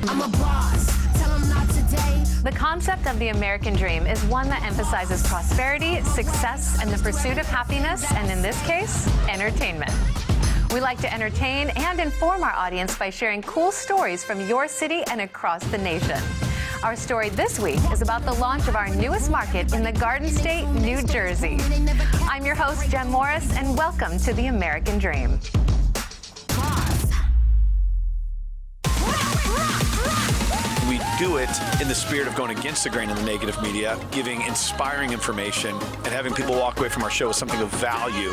I'm a boss. Tell 'em not today. The concept of the American dream is one that emphasizes prosperity, success, and the pursuit of happiness, and in this case, entertainment. We like to entertain and inform our audience by sharing cool stories from your city and across the nation. Our story this week is about the launch of our newest market in the Garden State, New Jersey. I'm your host, Jen Morris, and welcome to the American Dream. We do it in the spirit of going against the grain of the negative media, giving inspiring information, and having people walk away from our show with something of value.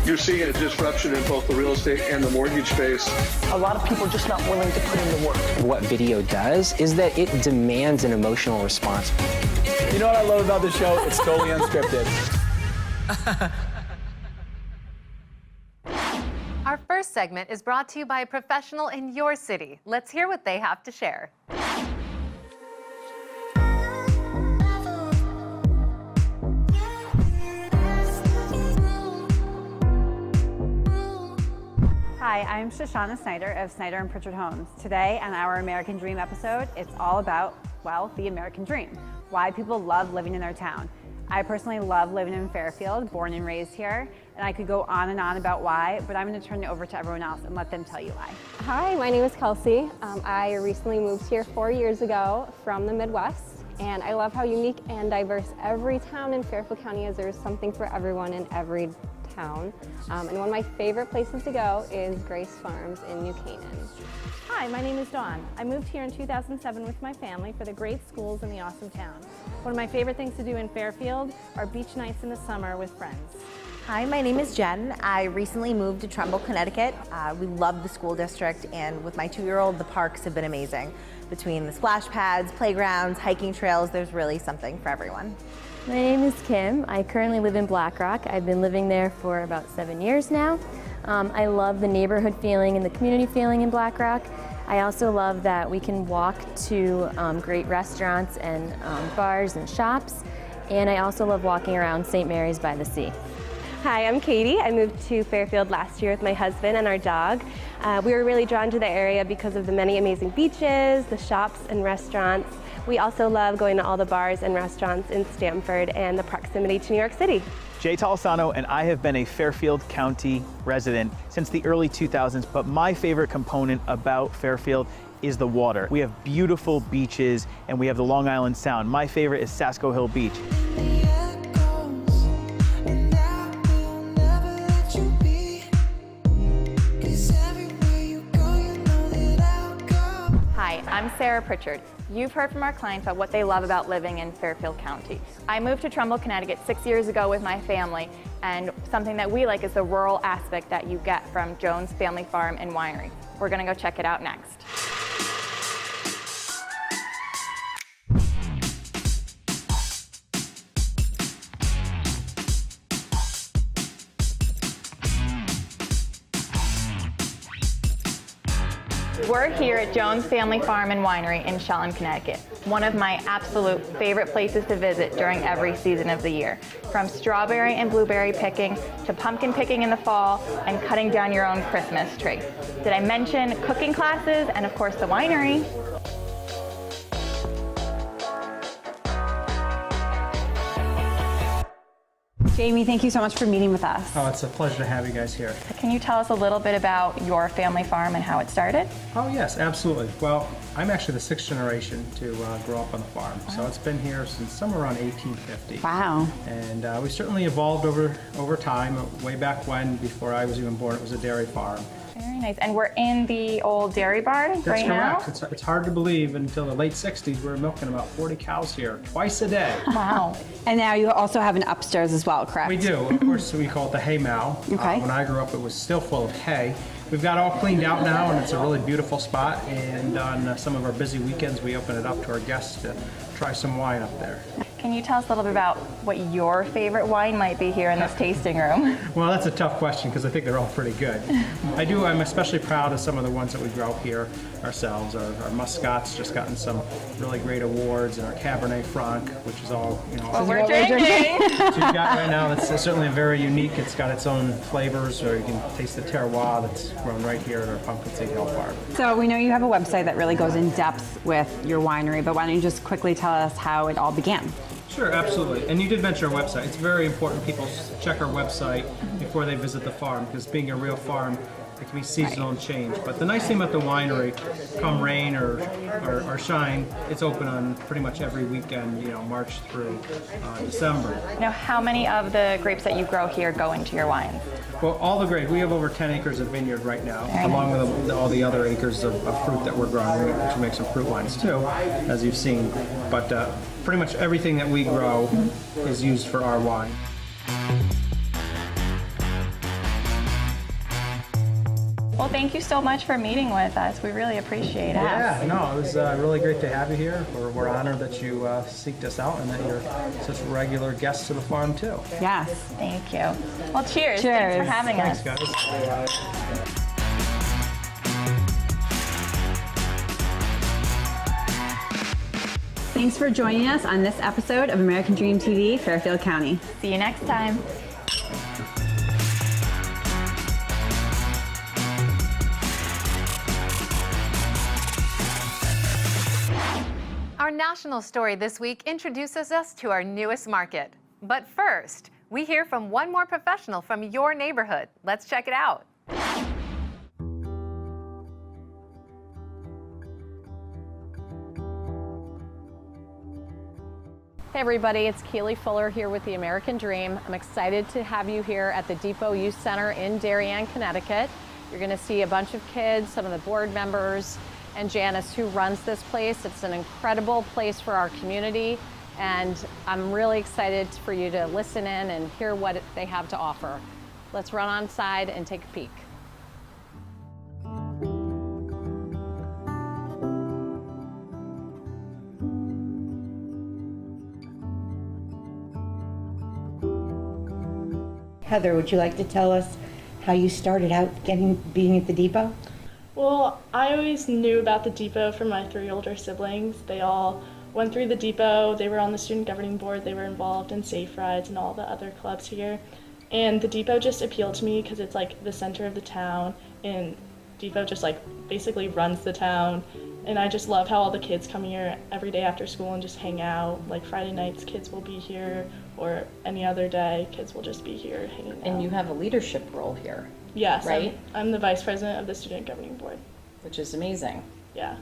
You're seeing a disruption in both the real estate and the mortgage space. A lot of people are just not willing to put in the work. What video does is that it demands an emotional response. You know what I love about the show? It's totally unscripted. Our first segment is brought to you by a professional in your city. Let's hear what they have to share. Hi, I'm Shoshana Snyder of Snyder and Pritchard Homes. Today on our American Dream episode, it's all about, well, the American Dream. Why people love living in their town. I personally love living in Fairfield, born and raised here, and I could go on and on about why, but I'm going to turn it over to everyone else and let them tell you why. Hi, my name is Kelsey. I recently moved here 4 years ago from the Midwest, and I love how unique and diverse every town in Fairfield County is. There's something for everyone in every town. And one of my favorite places to go is Grace Farms in New Canaan. Hi, my name is Dawn. I moved here in 2007 with my family for the great schools and the awesome town. One of my favorite things to do in Fairfield are beach nights in the summer with friends. Hi, my name is Jen. I recently moved to Trumbull, Connecticut. We love the school district, and with my 2-year-old, the parks have been amazing. Between the splash pads, playgrounds, hiking trails, there's really something for everyone. My name is Kim. I currently live in Black Rock. I've been living there for about 7 years now. I love the neighborhood feeling and the community feeling in Black Rock. I also love that we can walk to great restaurants and bars and shops. And I also love walking around St. Mary's by the Sea. Hi, I'm Katie. I moved to Fairfield last year with my husband and our dog. We were really drawn to the area because of the many amazing beaches, the shops and restaurants. We also love going to all the bars and restaurants in Stamford and the proximity to New York City. Jay Tolisano, and I have been a Fairfield County resident since the early 2000s, but my favorite component about Fairfield is the water. We have beautiful beaches, and we have the Long Island Sound. My favorite is Sasko Hill Beach. Hi, I'm Sarah Pritchard. You've heard from our clients about what they love about living in Fairfield County. I moved to Trumbull, Connecticut 6 years ago with my family, and something that we like is the rural aspect that you get from Jones Family Farm and Winery. We're gonna go check it out next. We're here at Jones Family Farm and Winery in Shellen, Connecticut. One of my absolute favorite places to visit during every season of the year. From strawberry and blueberry picking to pumpkin picking in the fall and cutting down your own Christmas tree. Did I mention cooking classes and of course the winery? Jamie, thank you so much for meeting with us. Oh, it's a pleasure to have you guys here. Can you tell us a little bit about your family farm and how it started? Oh yes, absolutely. Well, I'm actually the 6th generation to grow up on the farm. So it's been here since somewhere around 1850. Wow. And we certainly evolved over time. Way back when, before I was even born, it was a dairy farm. Very nice. And we're in the old dairy barn right now? That's correct. It's hard to believe until the late 60s we were milking about 40 cows here twice a day. Wow. And now you also have an upstairs as well, correct? We do. Of course, we call it the hay mow. Okay. When I grew up, it was still full of hay. We've got it all cleaned out now, and it's a really beautiful spot. And on some of our busy weekends, we open it up to our guests to try some wine up there. Can you tell us a little bit about what your favorite wine might be here in this tasting room? Well, that's a tough question because I think they're all pretty good. I'm especially proud of some of the ones that we grow here ourselves. Our Muscat's just gotten some really great awards, and our Cabernet Franc, which is all, Well, we're drinking. So you've got right now, it's certainly very unique. It's got its own flavors, or you can taste the terroir that's grown right here at our Pumpkin Seed Hill Farm. So we know you have a website that really goes in depth with your winery, but why don't you just quickly tell us how it all began? Sure, absolutely. And you did mention our website. It's very important people check our website before they visit the farm, because being a real farm, it can be seasonal and change. But the nice thing about the winery, come rain or shine, it's open on pretty much every weekend, March through December. Now, how many of the grapes that you grow here go into your wines? Well, all the grapes. We have over 10 acres of vineyard right now, along with all the other acres of fruit that we're growing, which we make some fruit wines too, as you've seen. But pretty much everything that we grow is used for our wine. Well, thank you so much for meeting with us. We really appreciate it. Yeah, no, it was really great to have you here. We're honored that you seeked us out and that you're such regular guests to the farm too. Yes. Thank you. Well, cheers. Cheers. Thanks for having us. Thanks, guys. Thanks for joining us on this episode of American Dream TV, Fairfield County. See you next time. Our national story this week introduces us to our newest market. But first, we hear from one more professional from your neighborhood. Let's check it out. Hey everybody, it's Keiley Fuller here with the American Dream. I'm excited to have you here at the Depot Youth Center in Darien, Connecticut. You're going to see a bunch of kids, some of the board members, and Janice, who runs this place. It's an incredible place for our community, and I'm really excited for you to listen in and hear what they have to offer. Let's run on inside and take a peek. Heather, would you like to tell us how you started out being at the Depot? Well, I always knew about the Depot from my 3 older siblings. They all went through the Depot, they were on the student governing board, they were involved in Safe Rides and all the other clubs here. And the Depot just appealed to me because it's like the center of the town, and Depot just like basically runs the town. And I just love how all the kids come here every day after school and just hang out. Like Friday nights, kids will be here, or any other day, kids will just be here hanging out. And you have a leadership role here. Yes, right? I'm the vice president of the student governing board. Which is amazing. Yeah.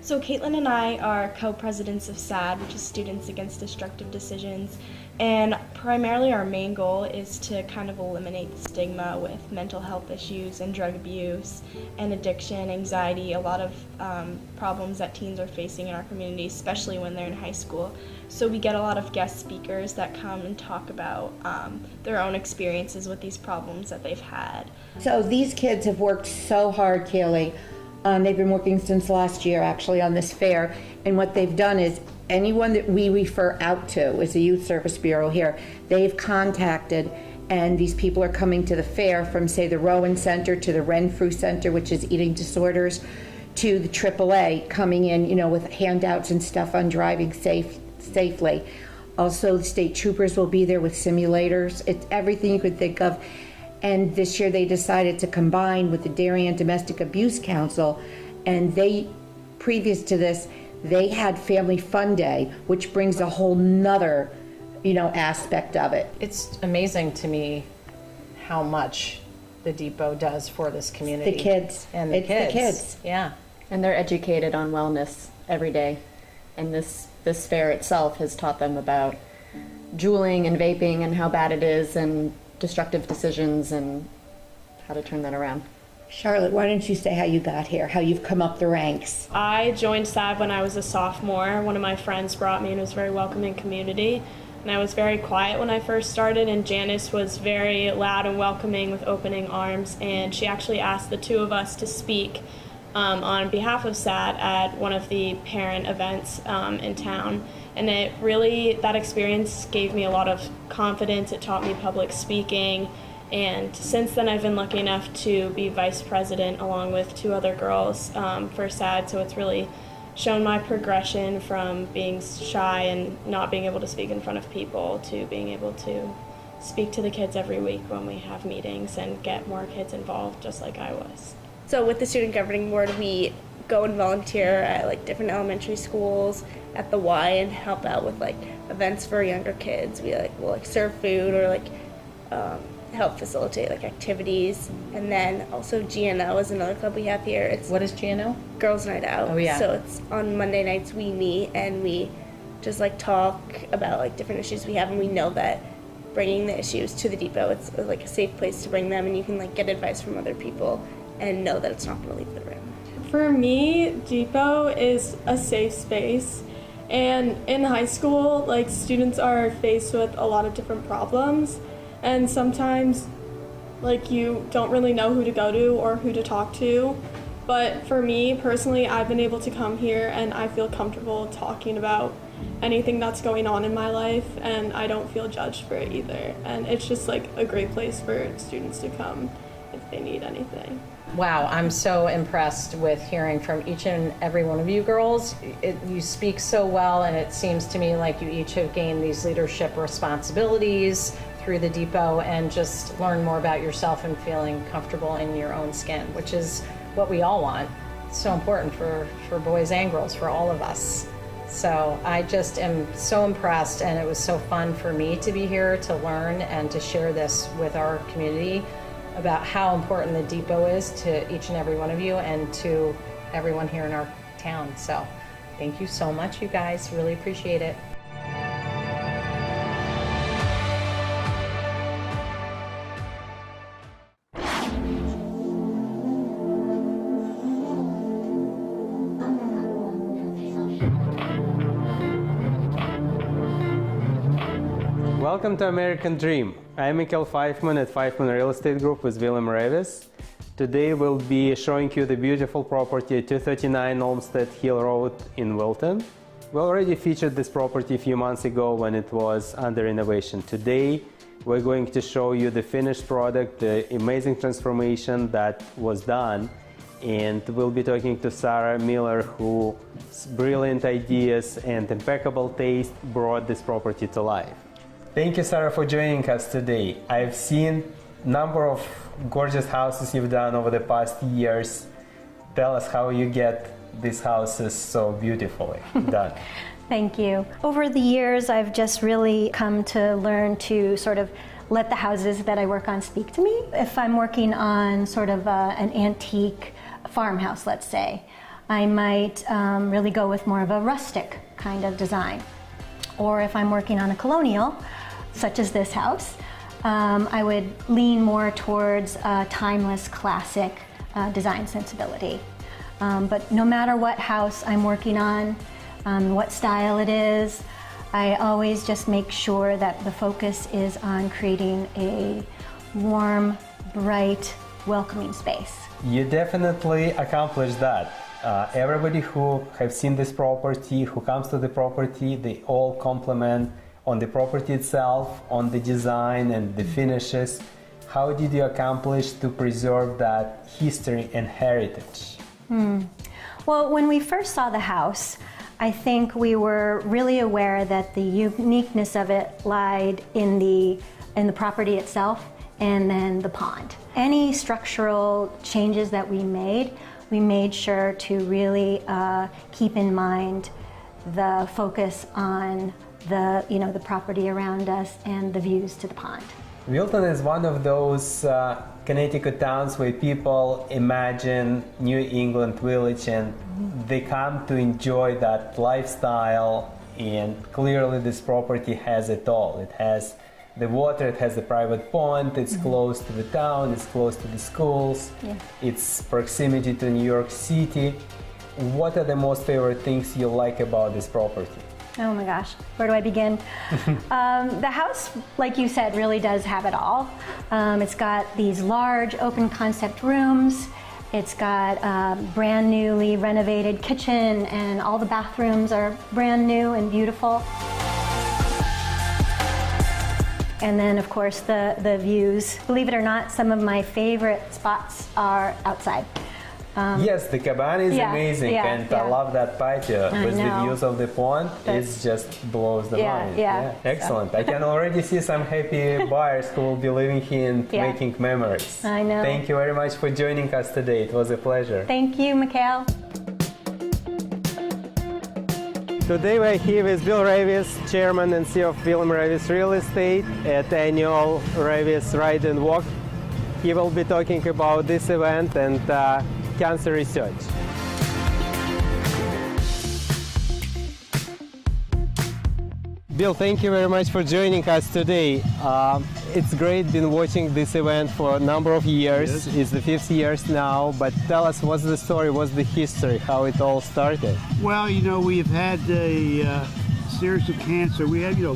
So Caitlin and I are co-presidents of SAD, which is Students Against Destructive Decisions, and primarily our main goal is to kind of eliminate the stigma with mental health issues and drug abuse and addiction, anxiety, a lot of problems that teens are facing in our community, especially when they're in high school. So we get a lot of guest speakers that come and talk about their own experiences with these problems that they've had. So these kids have worked so hard, Keiley. They've been working since last year, actually, on this fair. And what they've done is anyone that we refer out to as the Youth Service Bureau here, they've contacted, and these people are coming to the fair from, say, the Rowan Center to the Renfrew Center, which is eating disorders, to the AAA, coming in, with handouts and stuff on driving safely. Also, the state troopers will be there with simulators. It's everything you could think of. And this year they decided to combine with the Darien Domestic Abuse Council, and previous to this, they had Family Fun Day, which brings a whole nother, aspect of it. It's amazing to me how much the Depot does for this community. The kids. And the kids. Yeah. And they're educated on wellness every day. And this fair itself has taught them about juuling and vaping and how bad it is, and destructive decisions and how to turn that around. Charlotte, why don't you say how you got here, how you've come up the ranks? I joined SAD when I was a sophomore. One of my friends brought me, and it was a very welcoming community. And I was very quiet when I first started, and Janice was very loud and welcoming with opening arms, and she actually asked the 2 of us to speak on behalf of SAD at one of the parent events in town. And that experience gave me a lot of confidence. It taught me public speaking. And since then, I've been lucky enough to be vice president along with 2 other girls for SAD. So it's really shown my progression from being shy and not being able to speak in front of people to being able to speak to the kids every week when we have meetings and get more kids involved, just like I was. So with the student governing board, we go and volunteer at like different elementary schools at the Y and help out with like events for younger kids. We will serve food or help facilitate like activities. And then also GNO is another club we have here. What is GNO? Girls Night Out. Oh yeah. So it's on Monday nights we meet and we just like talk about like different issues we have, and we know that bringing the issues to the depot, it's like a safe place to bring them, and you can like get advice from other people and know that it's not going to leave the room. For me, Depot is a safe space. And in high school, like students are faced with a lot of different problems, and sometimes like you don't really know who to go to or who to talk to. But for me personally, I've been able to come here and I feel comfortable talking about anything that's going on in my life, and I don't feel judged for it either. And it's just like a great place for students to come if they need anything. Wow, I'm so impressed with hearing from each and every one of you girls. You speak so well, and it seems to me like you each have gained these leadership responsibilities through the depot and just learn more about yourself and feeling comfortable in your own skin, which is what we all want. It's so important for boys and girls, for all of us. So I just am so impressed, and it was so fun for me to be here to learn and to share this with our community about how important the depot is to each and every one of you and to everyone here in our town. So thank you so much, you guys. Really appreciate it. Welcome to American Dream. I'm Mikhail Fairman at Fairman Real Estate Group with William Revis. Today we'll be showing you the beautiful property at 239 Olmsted Hill Road in Wilton. We already featured this property a few months ago when it was under renovation. Today we're going to show you the finished product, the amazing transformation that was done, and we'll be talking to Sarah Miller, whose brilliant ideas and impeccable taste brought this property to life. Thank you, Sarah, for joining us today. I've seen a number of gorgeous houses you've done over the past years. Tell us how you get these houses so beautifully done. Thank you. Over the years, I've just really come to learn to sort of let the houses that I work on speak to me. If I'm working on sort of an antique farmhouse, let's say, I might really go with more of a rustic kind of design. Or if I'm working on a colonial, such as this house, I would lean more towards a timeless, classic design sensibility. But no matter what house I'm working on, what style it is, I always just make sure that the focus is on creating a warm, bright, welcoming space. You definitely accomplished that. Everybody who have seen this property, who comes to the property, they all compliment on the property itself, on the design and the finishes. How did you accomplish to preserve that history and heritage? Well, when we first saw the house, I think we were really aware that the uniqueness of it lied in the property itself and then the pond. Any structural changes that we made sure to really keep in mind the focus on the property around us and the views to the pond. Wilton is one of those Connecticut towns where people imagine New England village and they come to enjoy that lifestyle, and clearly this property has it all. It has the water, it has a private pond, it's close to the town, it's close to the schools, it's proximity to New York City. What are the most favorite things you like about this property? Oh my gosh, where do I begin? The house, like you said, really does have it all. It's got these large open concept rooms. It's got a brand newly renovated kitchen, and all the bathrooms are brand new and beautiful. And then, of course, the views. Believe it or not, some of my favorite spots are outside. Yes, the cabana is amazing, and I love that patio with the views of the pond. It just blows the mind. Excellent. I can already see some happy buyers who will be living here and making memories. I know. Thank you very much for joining us today. It was a pleasure. Thank you, Mikhail. Today we're here with Bill Ravis, Chairman and CEO of William Ravis Real Estate at annual Ravis Ride and Walk. He will be talking about this event and cancer research. Bill, thank you very much for joining us today. It's great, been watching this event for a number of years. It's the 5th year now, but tell us what's the story, what's the history, how it all started? Well, you know, we've had a series of cancer. We have, you know,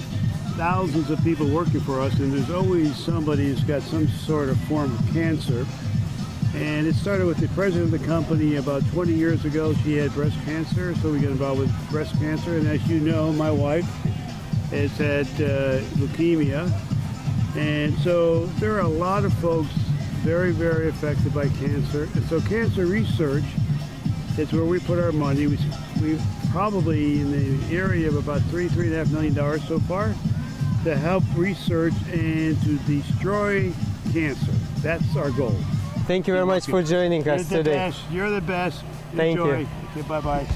thousands of people working for us, and there's always somebody who's got some sort of form of cancer. And it started with the president of the company about 20 years ago. She had breast cancer, so we got involved with breast cancer. And as you know, my wife has had leukemia. And so there are a lot of folks very, very affected by cancer. And so cancer research is where we put our money. We've probably in the area of about $3.5 million so far to help research and to destroy cancer. That's our goal. Thank you very much for joining us today. You're the best. Thank Enjoy. you. Okay, bye-bye.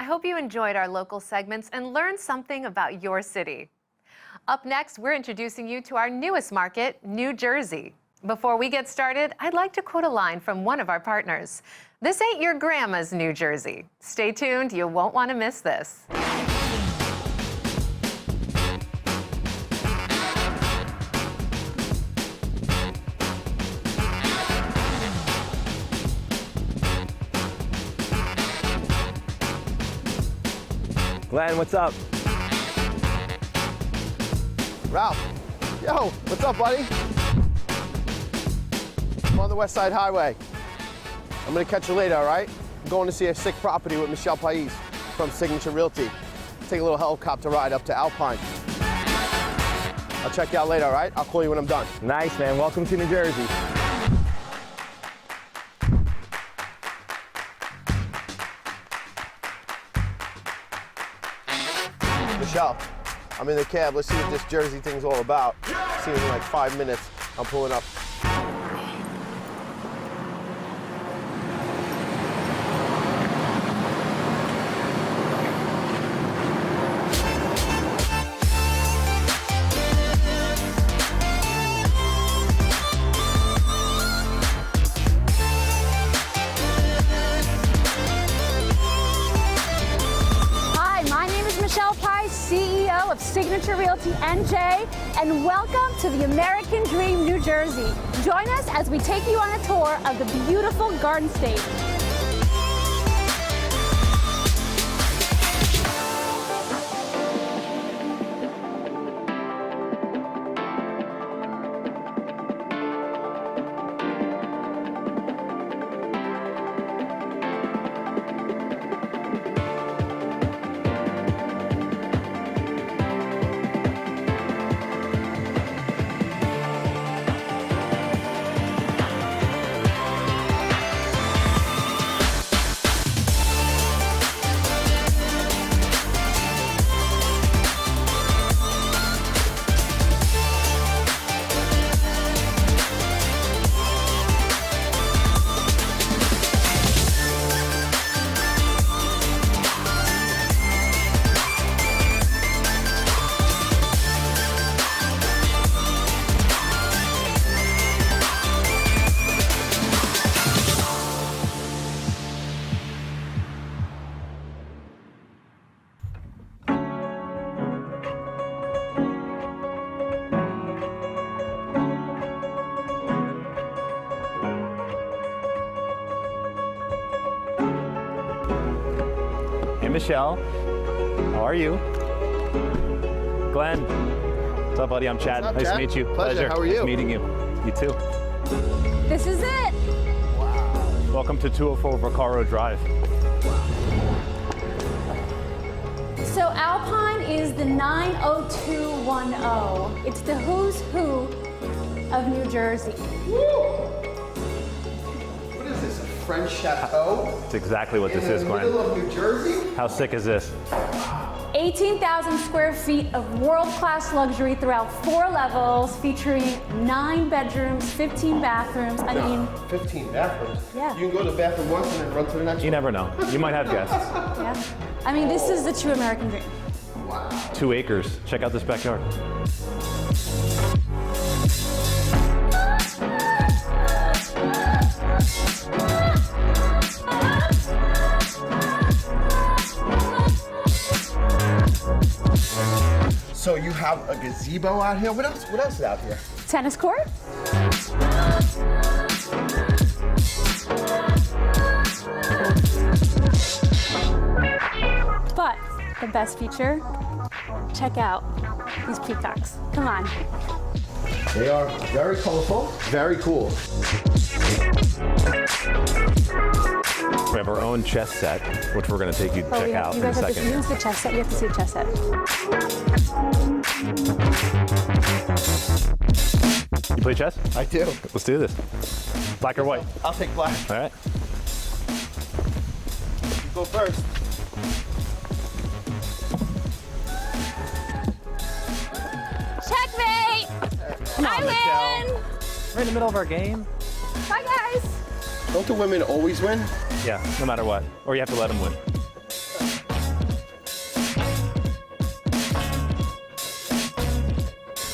Hope you enjoyed our local segments and learned something about your city. Up next, we're introducing you to our newest market, New Jersey. Before we get started, I'd like to quote a line from one of our partners. This ain't your grandma's New Jersey. Stay tuned, you won't want to miss this. Glenn, what's up? Ralph, yo, what's up, buddy? I'm on the West Side Highway. I'm gonna catch you later, all right? I'm going to see a sick property with Michelle Pais from Signature Realty. Take a little helicopter ride up to Alpine. I'll check you out later, all right? I'll call you when I'm done. Nice, man. Welcome to New Jersey. Michelle, I'm in the cab. Let's see what this Jersey thing's all about. See you in like 5 minutes. I'm pulling up. CEO of Signature Realty NJ, and welcome to the American Dream, New Jersey. Join us as we take you on a tour of the beautiful Garden State. Michelle. How are you? Glenn. What's up, buddy? I'm Chad. What's up, Nice Chad? to meet you. Pleasure. How are you? Nice meeting you. You too. This is it. Welcome to 204 Vaccaro Drive. So Alpine is the 90210. It's the who's who of New Jersey. What is this, a French chateau? That's exactly what this is, In the Glenn. middle of New Jersey? How sick is this? 18,000 square feet of world-class luxury throughout 4 levels, featuring 9 bedrooms, 15 bathrooms. I mean, 15 bathrooms? Yeah. You can go to the bathroom once and then run to the next You one. never know. You might have guests. yeah. I mean, this is the true American dream. Wow. 2 acres. Check out this backyard. So you have a gazebo out here? What else? What else is out here? Tennis court. But the best feature, check out these peacocks. Come on. They are very colorful, very cool. We have our own chess set, which we're going to take you to check yeah, out you in a guys have to second. use the chess set. You have to see the chess set. You play chess? I do. Let's do this. Black or white? I'll take black. All right. You go first. Checkmate! Come on, I Michelle. win! We're in the middle of our game. Bye, guys. Don't the women always win? Yeah, no matter what. Or you have to let them win.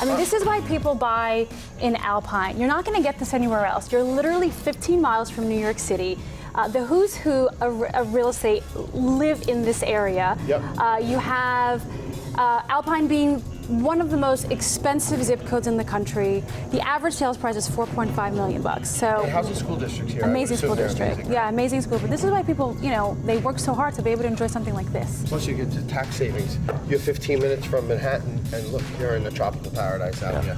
I mean, this is why people buy in Alpine. You're not going to get this anywhere else. You're literally 15 miles from New York City. The who's who of real estate live in this area. Yep. You have Alpine being one of the most expensive zip codes in the country. The average sales price is $4.5 million. So And how's the school district here? amazing I would school assume they're district. amazing, Yeah, right? amazing school. But this is why people, they work so hard to be able to enjoy something like this. Plus you get the tax savings. You're 15 minutes from Manhattan, and look, you're in the tropical paradise out here.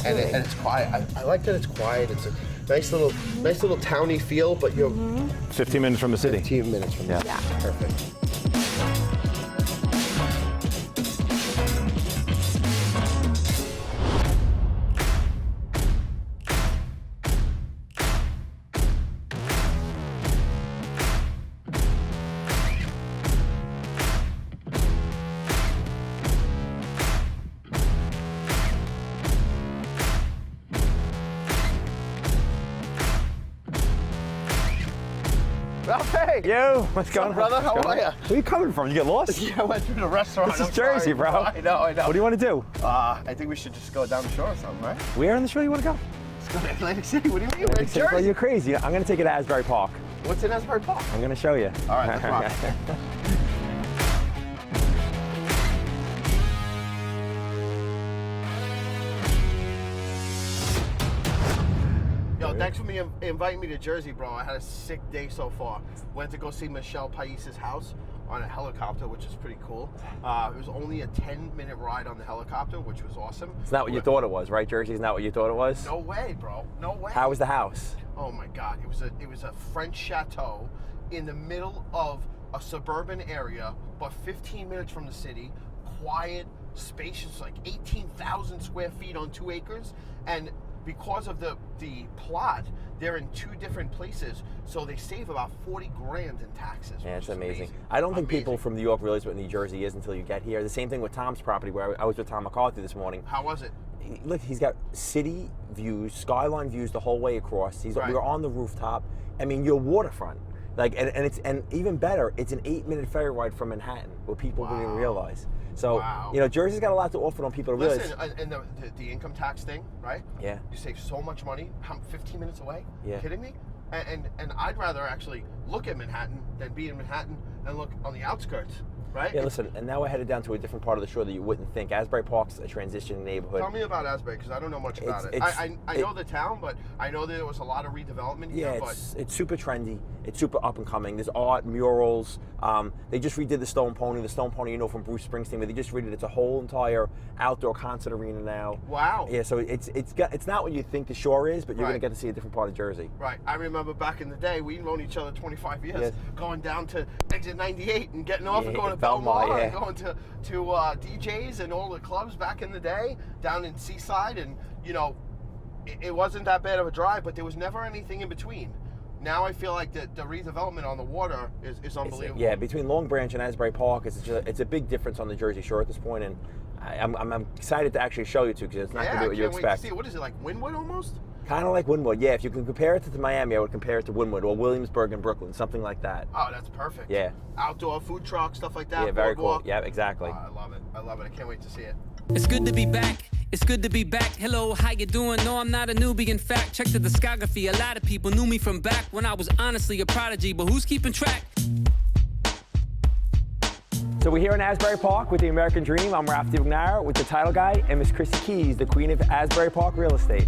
And it's quiet. I like that it's quiet. It's a nice little towny feel, but you're 15 minutes from the city. 15 minutes from the city. Yeah. Perfect. Okay. Yo, what's going on? brother? How What's going are on? ya? Where are you coming from? You get lost? Yeah, I went through the restaurant. This is I'm Jersey, sorry. bro. I know. What do you want to do? I think we should just go down the shore or something, right? Where on the shore you want to go? Let's go to Atlantic City. What do you mean? We're in Atlantic City? Bro, Jersey. you're crazy. I'm going to take you to Asbury Park. What's in Asbury Park? I'm going to show you. All right, let's rock. Yo, thanks for inviting me to Jersey, bro. I had a sick day so far. Went to go see Michelle Pais's house on a helicopter, which is pretty cool. It was only a 10-minute ride on the helicopter, which was awesome. It's not what you thought it was, right? Jersey's not what you thought it was? No way, bro. No way. How was the house? Oh my God, it was a French chateau in the middle of a suburban area, but 15 minutes from the city. Quiet, spacious, like 18,000 square feet on 2 acres, and because of the plot, they're in 2 different places, so they save about 40 grand in taxes. Yeah, it's which is amazing. I don't think people from New York realize what New Jersey is until you get here. The same thing with Tom's property, where I was with Tom McCarthy this morning. How was it? Look, he's got city views, skyline views the whole way across. Right. We're on the rooftop. I mean, you're waterfront. Like, and even better, it's an 8-minute ferry ride from Manhattan, what people didn't realize. So, Jersey's got a lot to offer on people to realize. Listen, and the income tax thing, right? Yeah. You save so much money. 15 minutes away? Yeah. You kidding me? And I'd rather actually look at Manhattan than be in Manhattan and look on the outskirts, right? Yeah, listen, and now we're headed down to a different part of the shore that you wouldn't think. Asbury Park's a transition neighborhood. Tell me about Asbury, because I don't know much about it. I know the town, but I know there was a lot of redevelopment here. Yeah, it's super trendy. It's super up and coming. There's art, murals. They just redid the Stone Pony. The Stone Pony, you know, from Bruce Springsteen, but they just redid it. It's a whole entire outdoor concert arena now. Wow. Yeah, so it's not what you think the shore is, but you're going to get to see a different part of Jersey. Right. I remember back in the day, we've known each other 25 years, Yes. going down to exit 98 and getting off and going to Belmar, Belmar yeah. and going to DJs and all the clubs back in the day down in Seaside. And, you know, it wasn't that bad of a drive, but there was never anything in between. Now I feel like the redevelopment on the water is unbelievable. Yeah, between Long Branch and Asbury Park, it's a big difference on the Jersey Shore at this point, and I'm excited to actually show you two because it's not going to be what you expect. I can't wait to see. What is it, like Wynwood almost? Kind of like Wynwood, yeah. If you can compare it to Miami, I would compare it to Wynwood or Williamsburg and Brooklyn, something like that. Oh, that's perfect. Yeah. Outdoor food truck, stuff like that. Yeah, very cool. boardwalk. Yeah, exactly. I love it. I love it. I can't wait to see it. It's good to be back. It's good to be back. Hello, how you doing? No, I'm not a newbie. In fact, check the discography. A lot of people knew me from back when I was honestly a prodigy, but who's keeping track? So we're here in Asbury Park with the American Dream. I'm Ralph DiBugnara with the title guy and Miss Chrissy Keys, the queen of Asbury Park real estate.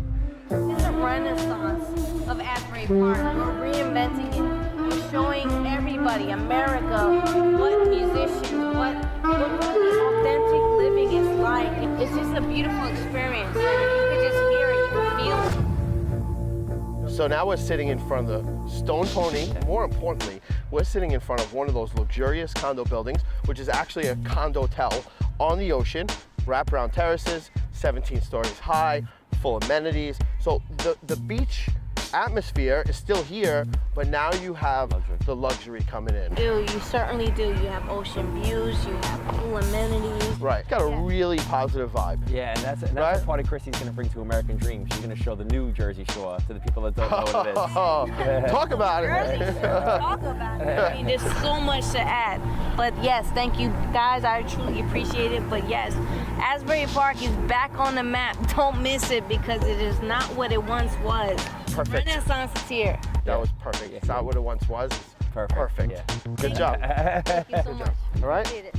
It's a renaissance of Asbury Park. We're reinventing it. We're showing everybody, America, what musicians, what authentic living is like. It's just a beautiful experience. You can just hear it, you can feel it. So now we're sitting in front of the Stone Pony. More importantly, we're sitting in front of one of those luxurious condo buildings, which is actually a condo-tel on the ocean, wraparound terraces, 17 stories high, full amenities. So the beach atmosphere is still here, but now you have the luxury coming in. You certainly do. You have ocean views, you have cool amenities. Right, it's got a really positive vibe. Yeah, and that's what part of Chrissy's going to bring to American Dream. She's going to show the new Jersey Shore to the people that don't know what it is. Talk about it. Talk about it. I mean, there's so much to add. But yes, thank you guys. I truly appreciate it. But yes, Asbury Park is back on the map. Don't miss it because it is not what it once was. Perfect. Renaissance is here. That was perfect. It's not what it once was. It's perfect. Yeah. Good job. Thank you so much. All right. Appreciate it.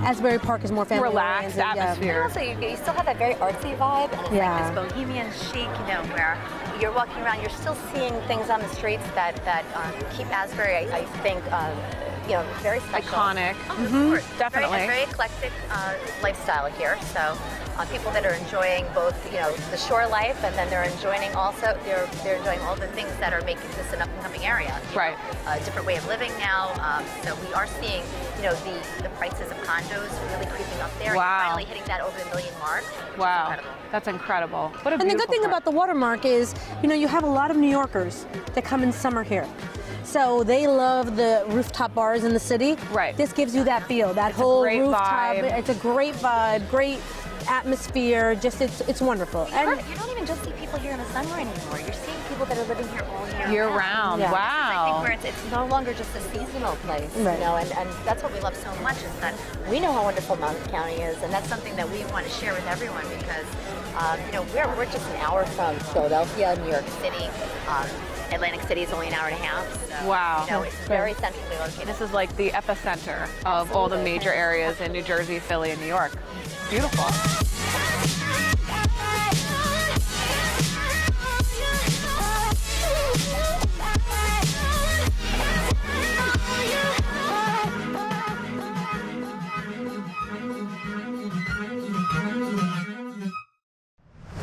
Asbury Park is more family relaxed atmosphere. Also, you still have that very artsy vibe, and it's like this bohemian chic, you know, where you're walking around, you're still seeing things on the streets that keep Asbury, I think, you know, very special. Iconic. Of course. Definitely. Very eclectic lifestyle here. So people that are enjoying both, you know, the shore life, and then they're enjoying also they're enjoying all the things that are making this an up and coming area. Right. A different way of living now. So we are seeing, you know, the prices of condos really creeping up there. Wow. And finally hitting that over the $1 million mark. Wow. Incredible. That's incredible. What a And the good beautiful thing park. about the watermark is, you know, you have a lot of New Yorkers that come in summer here. So they love the rooftop bars in the city. Right. This gives you that feel, that It's a whole great rooftop. vibe. It's a great vibe, great atmosphere. Just it's wonderful. And you don't even just see people here in the summer anymore. You're seeing people that are living here all Year round. Yeah. Wow. I think where it's no longer just a seasonal place, Right. you know, and that's what we love so much is that we know how wonderful Monmouth County is, and that's something that we want to share with everyone because, you know, we're just an hour from Philadelphia, New York City. Atlantic City is only an hour and a half. So, Wow. You know, it's very centrally located. This is like the epicenter of all the major areas in New Jersey, Philly, and New York. Beautiful.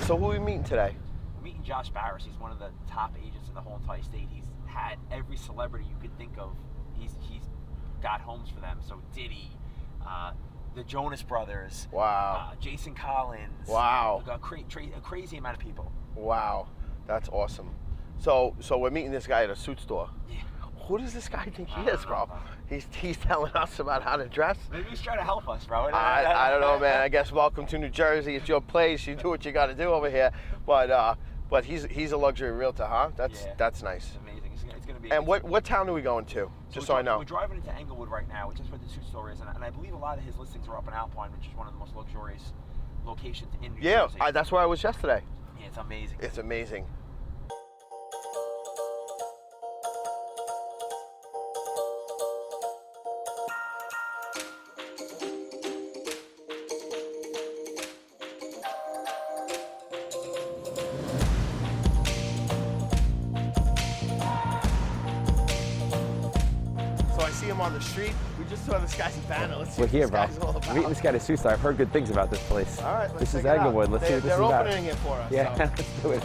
So who are we meeting today? We're meeting Josh Barris. He's one of the top agents in the whole entire state. He's had every celebrity you could think of. He's got homes for them. So Diddy, the Jonas Brothers. Wow. Jason Collins. Wow. A crazy amount of people. Wow, that's awesome. So we're meeting this guy at a suit store. Yeah. Who does this guy think he is, bro? He's telling us about how to dress. Maybe he's trying to help us, bro. I don't know, man. I guess welcome to New Jersey. It's your place. You do what you got to do over here. But he's a luxury realtor, huh? That's nice. It's amazing. It's going to be. And what town are we going to? Just so I know. We're driving into Englewood right now, which is where the suit store is, and I believe a lot of his listings are up in Alpine, which is one of the most luxurious locations in New Jersey. Yeah, that's where I was yesterday. Yeah, it's amazing. It's amazing. him on the street. We just saw this guy's banner. Let's see We're what here, this bro. guy's all about. We're meeting this guy at Susa. I've heard good things about this place. All right, let's This is check it out. Englewood. Let's see what this is about. They're opening it for us. Yeah, so. let's do it.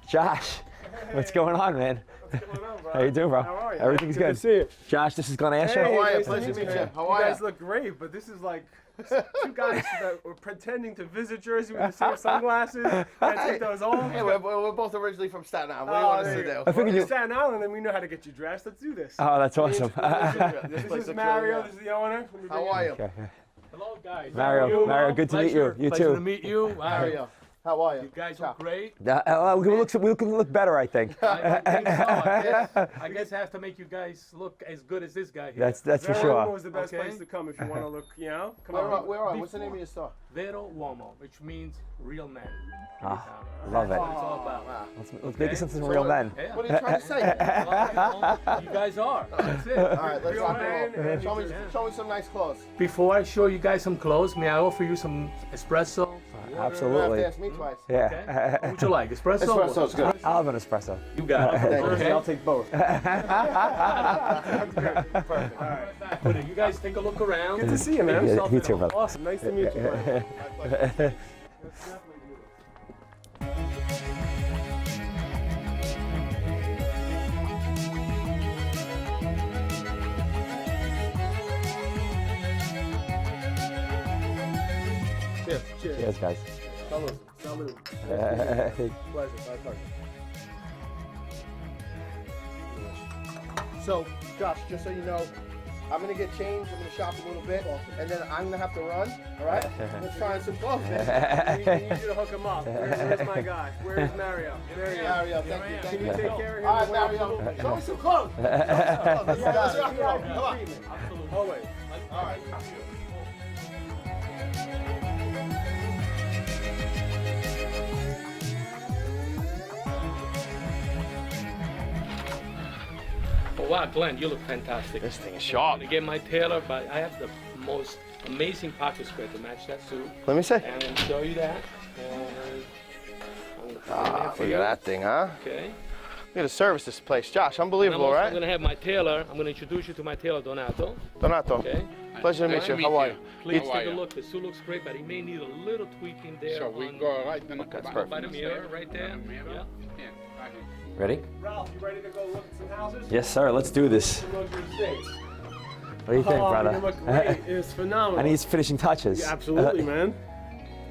Josh, what's going on, man? How you doing, bro? How are you? Everything's good. Good to see you. Josh, this is Glenn Asher. How are you? Nice Pleasure to meet you. You How are you? guys look great, but this is like two guys that were pretending to visit Jersey with the same sunglasses. Can't take those off. Hey, we're both originally from Staten Island. What do you want us to do? I figured you. Staten Island, and we know how to get you dressed. Let's do this. Oh, that's awesome. This is Mario. This is the owner. How are you? Okay. Hello, guys. Mario, good to meet you. You Pleasure too. to meet you. Mario. How are you? You guys look great. We can look better, I think. I think so. I guess I have to make you guys look as good as this guy here. That's for Vero sure. Uomo is the best place to come if you want to look, you know? Come Where on. are you? What's the name of your store? Vero Uomo, which means real man. Ah, love it. That's what it's all about. Let's make it something real men. Yeah. What are you trying to say? You guys are. That's it. All right, let's Real rock man and roll. and Show me some nice clothes. Before I show you guys some clothes, may I offer you some espresso? Absolutely. You have to ask me twice. Yeah. Okay. What would you like? Espresso? Espresso's good. I'll have an espresso. You got it. Okay. I'll take both. That's great. Perfect. All right. Good. You guys take a look around. Good to see you, man. You too, brother. Awesome. Nice to meet you, buddy. Cheers. Cheers. Cheers, guys. Salud. Salud. Pleasure. My pleasure. So, Josh, just so you know, I'm gonna get changed. I'm gonna shop a little bit, and then I'm gonna have to run. All right? Let's find some clothes. We need you to hook him up. Where's my guy? Where's Mario? There you go. Mario, thank you. Can you take care of him? All right, Mario. Show me some clothes. Let's rock and roll. Come on. Always. All right. Oh, wow, Glenn, you look fantastic. This thing is sharp. I'm gonna get my tailor, but I have the most amazing pocket square to match that suit. Let me see. And I'm gonna show you that. And I'm gonna Look at that thing, huh? Okay. We gotta service this place. Josh, And unbelievable, I'm right? gonna have my tailor. I'm gonna introduce you to my tailor, Donato. Donato. Okay. Pleasure to meet you. How are you? Please take a look. The suit looks great, but he may need a little tweaking there. So we go right in the That's by perfect. the mirror, right there. Yeah. Ready? Ralph, you ready to go look at some houses? Yes, sir. Let's do this. Some luxury estates. What do you think, brother? You look great. It's phenomenal. I need finishing touches. Yeah, absolutely, man.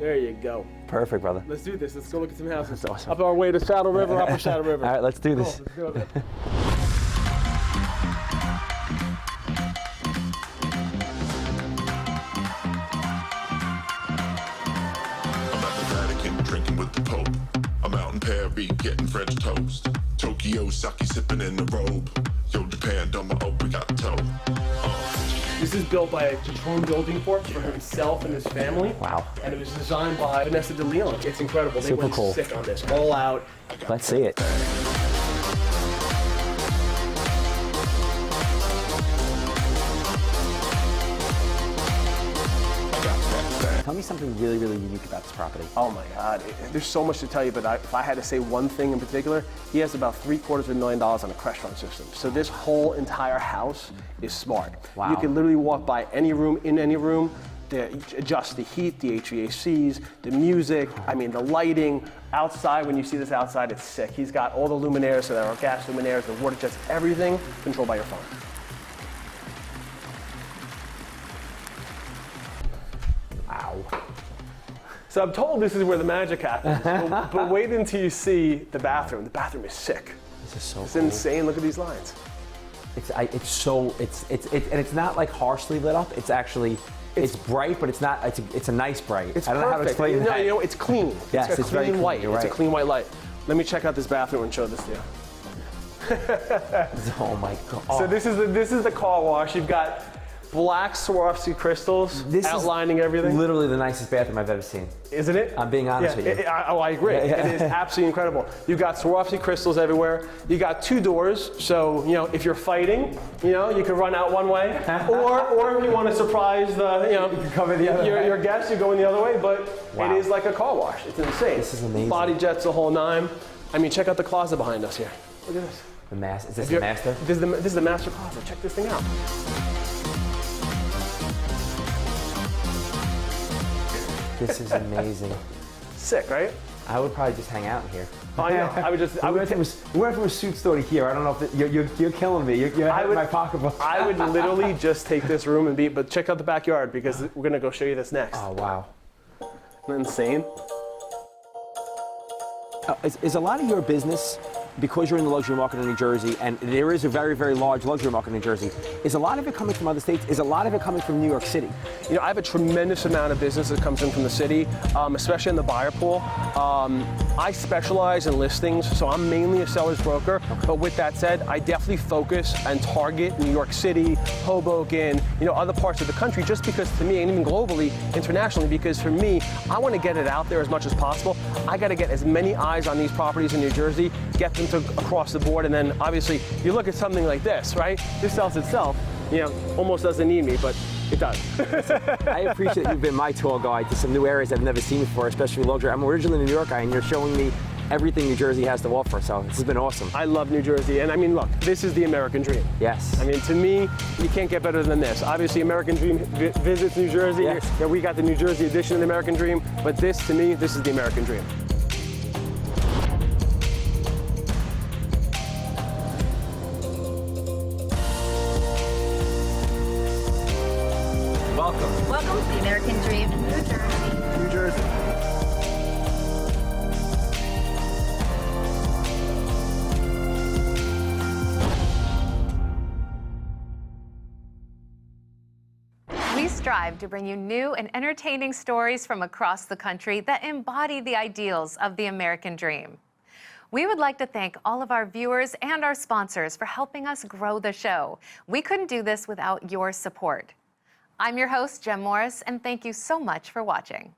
There you go. Perfect, brother. Let's do this. Let's go look at some houses. That's awesome. Up our way to Saddle River, Upper Saddle River. All right, let's do this. Cool, let's go. I'm at the Vatican drinking with the Pope. I'm out in Paris getting French toast. Tokyo sake sipping in the robe. Yo, Japan, done my we got the toe. This is built by Jerome Building Corp for himself and his family. Wow. And it was designed by Vanessa de Leon. It's incredible. They Super went cool. sick on this. All out. Let's see it. Tell me something really, really unique about this property. Oh my God, there's so much to tell you, but if I had to say one thing in particular, he has about $750,000 on a Crestron system. So this whole entire house is smart. Wow. You can literally walk by any room, in any room, adjust the heat, the HVACs, the music, I mean the lighting. Outside, when you see this outside, it's sick. He's got all the luminaires, so there are gas luminaires, the water jets, everything controlled by your phone. Wow. So I'm told this is where the magic happens, but wait until you see the bathroom. The bathroom is sick. This is so It's cool. insane. Look at these lines. And it's not like harshly lit up. It's actually, it's bright, but it's not. It's a nice bright. It's I don't know how to perfect. explain that. You know, it's clean. Yes, it's a it's very clean clean. white. You're It's a right. clean white light. Let me check out this bathroom and show this to you. Oh my God. So this is the car wash. You've got black Swarovski crystals outlining everything. Literally the nicest bathroom I've ever seen. Isn't it? I'm being honest with you. I agree. Yeah, yeah. It is absolutely incredible. You've got Swarovski crystals everywhere. You got 2 doors, so if you're fighting, you can run out one way, or if you want to surprise the, you can come in the other way. your guests, you go in the other way. But Wow. it is like a car wash. It's insane. This is amazing. Body jets, the whole 9. I mean, check out the closet behind us here. Look at this. The master. Is this the master? This is the master closet. Check this thing out. This is amazing. Sick, right? I would probably just hang out in here. I know. I would just. We went from a suit store to here. I don't know if you're killing me. You're having my pocketbook. I would literally just take this room and but check out the backyard because we're gonna go show you this next. Oh wow. Isn't that insane? Is a lot of your business, because you're in the luxury market in New Jersey, and there is a very, very large luxury market in New Jersey, is a lot of it coming from other states? Is a lot of it coming from New York City? You know, I have a tremendous amount of business that comes in from the city, especially in the buyer pool. I specialize in listings, so I'm mainly a seller's broker. But with that said, I definitely focus and target New York City, Hoboken, other parts of the country, just because to me, and even globally, internationally, because for me, I want to get it out there as much as possible. I got to get as many eyes on these properties in New Jersey, get them to across the board, and then obviously you look at something like this, right? This sells itself, almost doesn't need me, but it does. I appreciate you've been my tour guide to some new areas I've never seen before, especially luxury. I'm originally a New York guy, and you're showing me everything New Jersey has to offer, so this has been awesome. I love New Jersey, and I mean, look, this is the American dream. Yes. I mean, to me, you can't get better than this. Obviously, American Dream visits New Jersey. Yes. Yeah, we got the New Jersey edition of the American Dream, but this, to me, this is the American dream. Welcome. Welcome to the American Dream in New Jersey. New Jersey. We strive to bring you new and entertaining stories from across the country that embody the ideals of the American dream. We would like to thank all of our viewers and our sponsors for helping us grow the show. We couldn't do this without your support. I'm your host, Jem Morris, and thank you so much for watching.